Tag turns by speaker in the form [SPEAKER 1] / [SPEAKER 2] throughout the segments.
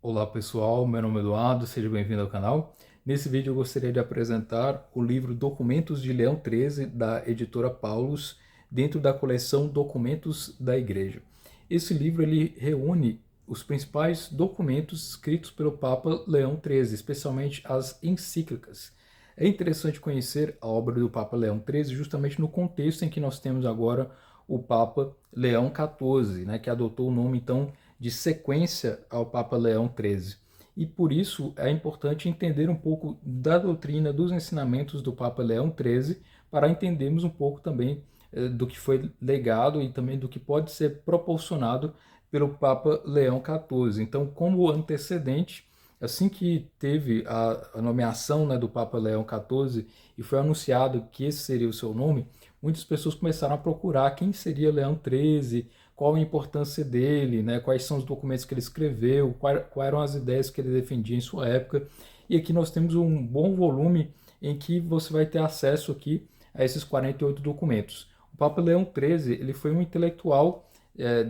[SPEAKER 1] Olá pessoal, meu nome é Eduardo, seja bem-vindo ao canal. Nesse vídeo eu gostaria de apresentar o livro Documentos de Leão XIII, da editora Paulus, dentro da coleção Documentos da Igreja. Esse livro ele reúne os principais documentos escritos pelo Papa Leão XIII, especialmente as encíclicas. É interessante conhecer a obra do Papa Leão XIII justamente no contexto em que nós temos agora o Papa Leão XIV, né, que adotou o nome então de sequência ao Papa Leão XIII. E por isso é importante entender um pouco da doutrina, dos ensinamentos do Papa Leão XIII, para entendermos um pouco também do que foi legado e também do que pode ser proporcionado pelo Papa Leão XIV. Então, como antecedente, assim que teve a nomeação, né, do Papa Leão XIV e foi anunciado que esse seria o seu nome, muitas pessoas começaram a procurar quem seria Leão XIII, qual a importância dele, né, quais são os documentos que ele escreveu, quais eram as ideias que ele defendia em sua época. E aqui nós temos um bom volume em que você vai ter acesso aqui a esses 48 documentos. O Papa Leão XIII ele foi um intelectual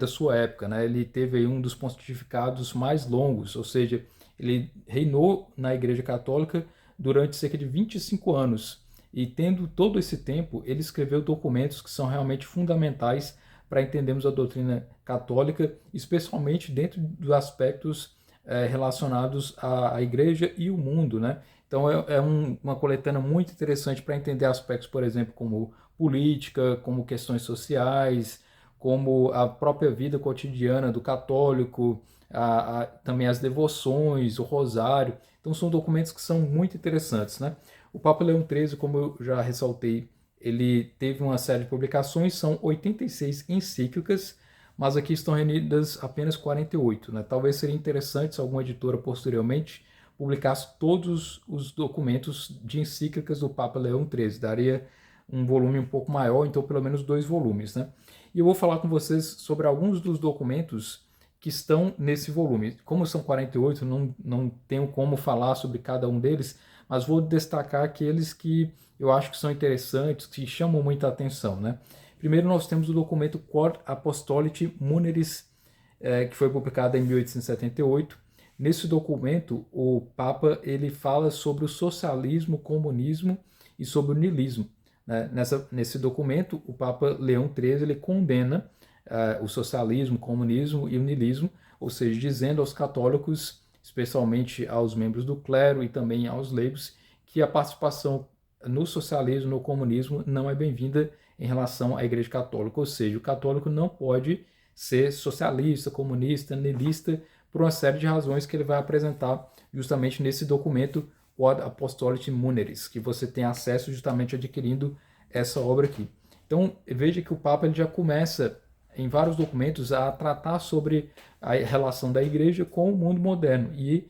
[SPEAKER 1] da sua época, né? Ele teve aí um dos pontificados mais longos, ou seja, ele reinou na Igreja Católica durante cerca de 25 anos. E tendo todo esse tempo, ele escreveu documentos que são realmente fundamentais para entendermos a doutrina católica, especialmente dentro dos aspectos relacionados à igreja e o mundo, né? Então é uma coletânea muito interessante para entender aspectos, por exemplo, como política, como questões sociais, como a própria vida cotidiana do católico, também as devoções, o rosário. Então são documentos que são muito interessantes, né? O Papa Leão XIII, como eu já ressaltei, ele teve uma série de publicações, são 86 encíclicas, mas aqui estão reunidas apenas 48. Né? Talvez seria interessante se alguma editora posteriormente publicasse todos os documentos de encíclicas do Papa Leão XIII. Daria um volume um pouco maior, então pelo menos 2 volumes. Né? E eu vou falar com vocês sobre alguns dos documentos que estão nesse volume. Como são 48, não tenho como falar sobre cada um deles, mas vou destacar aqueles que eu acho que são interessantes, que chamam muita atenção. Né? Primeiro nós temos o documento Quod Apostolici Muneris, que foi publicado em 1878. Nesse documento, o Papa ele fala sobre o socialismo, comunismo e sobre o niilismo. Né? Nesse documento, o Papa Leão XIII ele condena o socialismo, o comunismo e o niilismo, ou seja, dizendo aos católicos, especialmente aos membros do clero e também aos leigos, que a participação no socialismo, no comunismo, não é bem-vinda em relação à Igreja Católica. Ou seja, o católico não pode ser socialista, comunista, niilista, por uma série de razões que ele vai apresentar justamente nesse documento Quod Apostolici Muneris, que você tem acesso justamente adquirindo essa obra aqui. Então, veja que o Papa ele já começa em vários documentos a tratar sobre a relação da igreja com o mundo moderno. E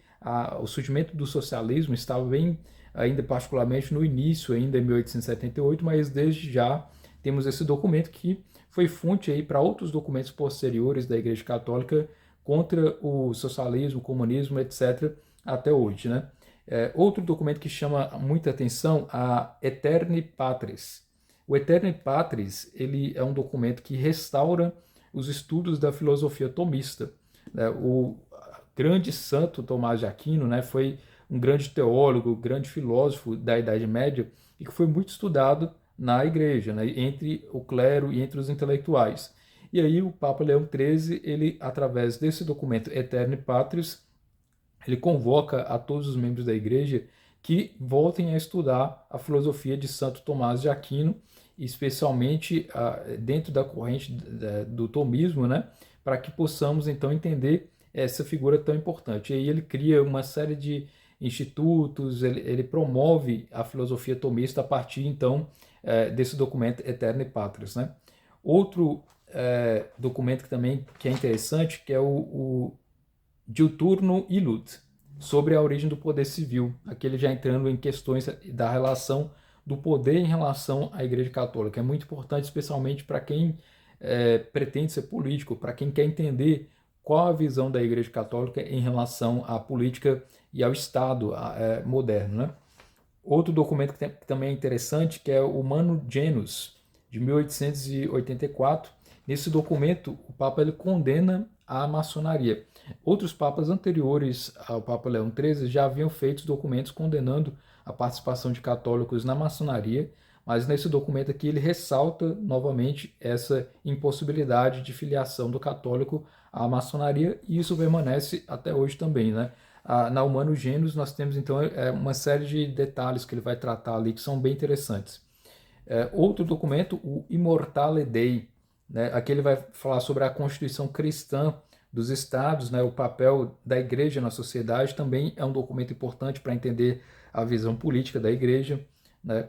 [SPEAKER 1] o surgimento do socialismo estava bem, ainda particularmente no início, ainda em 1878, mas desde já temos esse documento que foi fonte aí para outros documentos posteriores da Igreja Católica contra o socialismo, o comunismo, etc., até hoje. Né? Outro documento que chama muita atenção, a Aeterni Patris. O Aeterni Patris ele é um documento que restaura os estudos da filosofia tomista. O grande santo Tomás de Aquino, né, foi um grande teólogo, grande filósofo da Idade Média e que foi muito estudado na igreja, né, entre o clero e entre os intelectuais. E aí o Papa Leão XIII, ele, através desse documento Aeterni Patris, ele convoca a todos os membros da igreja que voltem a estudar a filosofia de Santo Tomás de Aquino, especialmente dentro da corrente do tomismo, né, para que possamos então entender essa figura tão importante. E aí ele cria uma série de institutos, ele promove a filosofia tomista a partir então desse documento Aeterni Patris. Né? Outro documento que também que é interessante, que é o Diuturno Illud, sobre a origem do poder civil, aquele já entrando em questões da relação do poder em relação à Igreja Católica. É muito importante, especialmente para quem pretende ser político, para quem quer entender qual a visão da Igreja Católica em relação à política e ao Estado moderno. Né? Outro documento que também é interessante, que é o Manu Genus, de 1884. Nesse documento, o Papa ele condena à maçonaria. Outros papas anteriores ao Papa Leão XIII já haviam feito documentos condenando a participação de católicos na maçonaria, mas nesse documento aqui ele ressalta novamente essa impossibilidade de filiação do católico à maçonaria, e isso permanece até hoje também, né? Na Humano Gênios nós temos então uma série de detalhes que ele vai tratar ali que são bem interessantes. Outro documento, o Immortale Dei, né? Aqui ele vai falar sobre a Constituição Cristã dos Estados, né? O papel da Igreja na sociedade, também é um documento importante para entender a visão política da Igreja, né?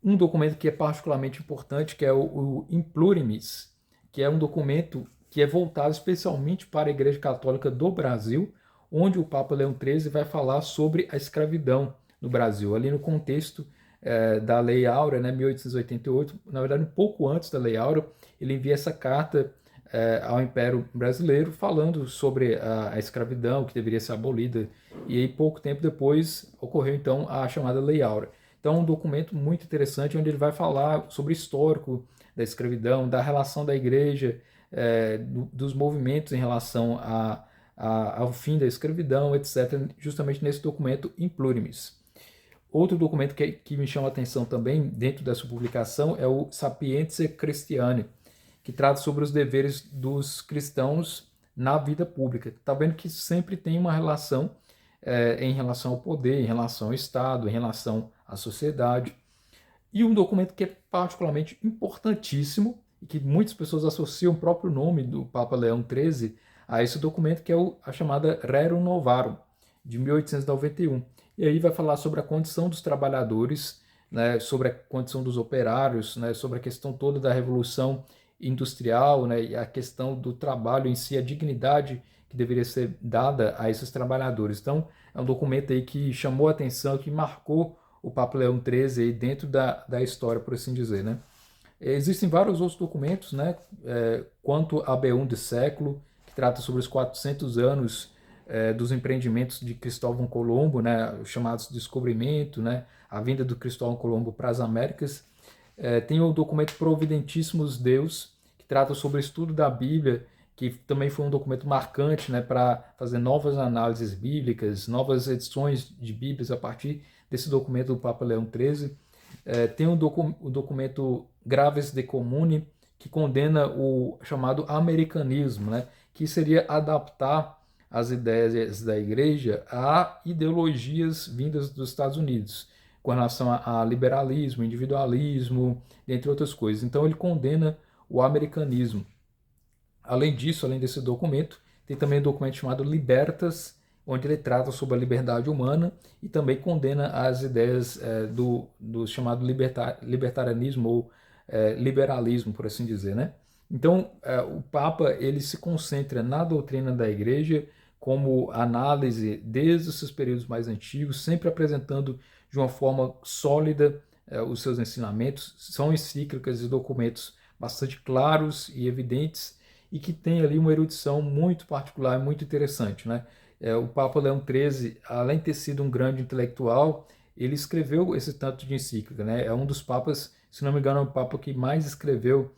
[SPEAKER 1] Um documento que é particularmente importante, que é o Implurimis, que é um documento que é voltado especialmente para a Igreja Católica do Brasil, onde o Papa Leão XIII vai falar sobre a escravidão no Brasil, ali no contexto da Lei Áurea, né, 1888, na verdade um pouco antes da Lei Áurea, ele envia essa carta ao Império Brasileiro falando sobre a escravidão, que deveria ser abolida, e aí pouco tempo depois ocorreu então a chamada Lei Áurea. Então é um documento muito interessante onde ele vai falar sobre o histórico da escravidão, da relação da igreja, dos movimentos em relação ao fim da escravidão, etc., justamente nesse documento Implurimis. Outro documento que me chama a atenção também dentro dessa publicação é o Sapientiae Christianae, que trata sobre os deveres dos cristãos na vida pública. Está vendo que sempre tem uma relação em relação ao poder, em relação ao Estado, em relação à sociedade. E um documento que é particularmente importantíssimo e que muitas pessoas associam o próprio nome do Papa Leão XIII a esse documento, que é a chamada Rerum Novarum, de 1891. E aí vai falar sobre a condição dos trabalhadores, né, sobre a condição dos operários, né, sobre a questão toda da Revolução Industrial, né, e a questão do trabalho em si, a dignidade que deveria ser dada a esses trabalhadores. Então, é um documento aí que chamou a atenção, que marcou o Papa Leão XIII aí dentro da história, por assim dizer, né? Existem vários outros documentos, né, quanto a B1 de século, que trata sobre os 400 anos dos empreendimentos de Cristóvão Colombo, né, os chamados descobrimento, né, a vinda do Cristóvão Colombo para as Américas. Tem o documento Providentíssimos Deus, que trata sobre o estudo da Bíblia, que também foi um documento marcante, né, para fazer novas análises bíblicas, novas edições de Bíblias a partir desse documento do Papa Leão XIII. Tem o documento Graves de Commune, que condena o chamado americanismo, né, que seria adaptar as ideias da igreja a ideologias vindas dos Estados Unidos, com relação a liberalismo, individualismo, entre outras coisas. Então ele condena o americanismo. Além disso, além desse documento, tem também um documento chamado Libertas, onde ele trata sobre a liberdade humana e também condena as ideias do chamado libertarianismo ou liberalismo, por assim dizer, né? Então, o Papa ele se concentra na doutrina da Igreja como análise desde os seus períodos mais antigos, sempre apresentando de uma forma sólida os seus ensinamentos. São encíclicas e documentos bastante claros e evidentes e que tem ali uma erudição muito particular e muito interessante, né? O Papa Leão XIII, além de ter sido um grande intelectual, ele escreveu esse tanto de encíclica, né? É um dos papas, se não me engano, é o papa que mais escreveu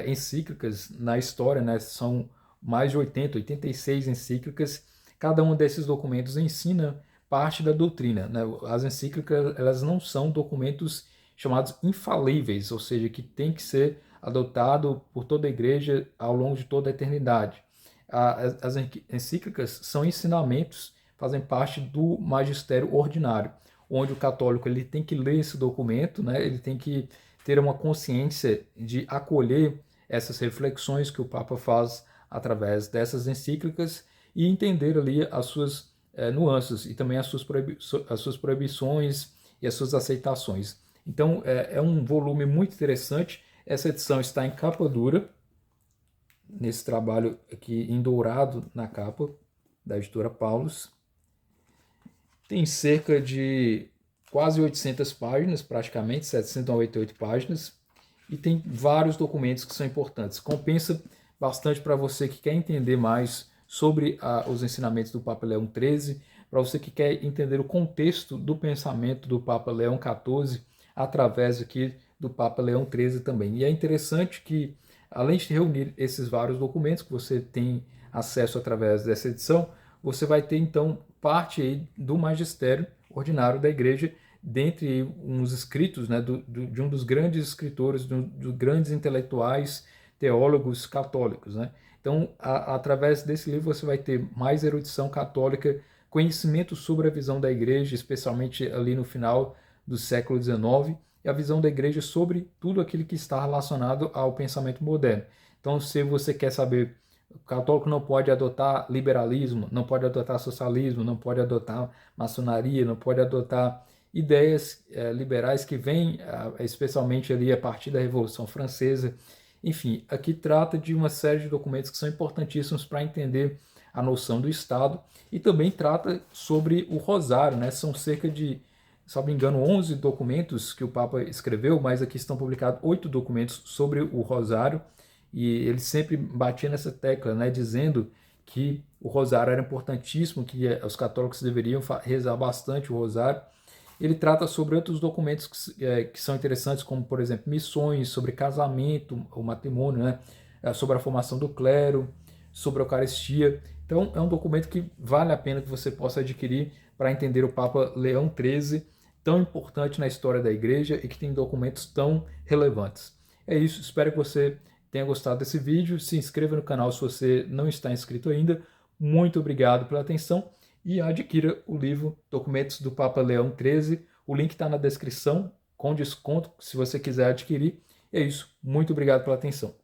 [SPEAKER 1] encíclicas na história, né? São mais de 86 encíclicas. Cada um desses documentos ensina parte da doutrina, né? As encíclicas, elas não são documentos chamados infalíveis, ou seja, que tem que ser adotado por toda a igreja ao longo de toda a eternidade. As encíclicas são ensinamentos, fazem parte do magistério ordinário, onde o católico ele tem que ler esse documento, né? Ele tem que ter uma consciência de acolher essas reflexões que o Papa faz através dessas encíclicas e entender ali as suas nuances e também as suas proibições e as suas aceitações. Então é um volume muito interessante. Essa edição está em capa dura, nesse trabalho aqui em dourado na capa, da editora Paulus. Tem cerca de quase 800 páginas, praticamente 798 páginas, e tem vários documentos que são importantes. Compensa bastante para você que quer entender mais sobre os ensinamentos do Papa Leão XIII, para você que quer entender o contexto do pensamento do Papa Leão XIV, através aqui do Papa Leão XIII também. E é interessante que, além de reunir esses vários documentos que você tem acesso através dessa edição, você vai ter então parte aí do magistério ordinário da igreja, dentre uns escritos, né, de um dos grandes escritores, dos grandes intelectuais, teólogos católicos, né? Então, através desse livro você vai ter mais erudição católica, conhecimento sobre a visão da igreja, especialmente ali no final do século XIX, e a visão da igreja sobre tudo aquilo que está relacionado ao pensamento moderno. Então, se você quer saber, o católico não pode adotar liberalismo, não pode adotar socialismo, não pode adotar maçonaria, não pode adotar ideias liberais que vêm especialmente ali a partir da Revolução Francesa. Enfim, aqui trata de uma série de documentos que são importantíssimos para entender a noção do Estado, e também trata sobre o Rosário, né? São cerca de, se não me engano, 11 documentos que o Papa escreveu, mas aqui estão publicados 8 documentos sobre o Rosário, e ele sempre batia nessa tecla, né, dizendo que o Rosário era importantíssimo, que os católicos deveriam rezar bastante o Rosário. Ele trata sobre outros documentos que são interessantes, como, por exemplo, missões, sobre casamento, o matrimônio, né? Sobre a formação do clero, sobre a Eucaristia. Então, é um documento que vale a pena que você possa adquirir para entender o Papa Leão XIII, tão importante na história da Igreja e que tem documentos tão relevantes. É isso, espero que você tenha gostado desse vídeo. Se inscreva no canal se você não está inscrito ainda. Muito obrigado pela atenção e adquira o livro Documentos do Papa Leão XIII. O link está na descrição, com desconto, se você quiser adquirir. É isso, muito obrigado pela atenção.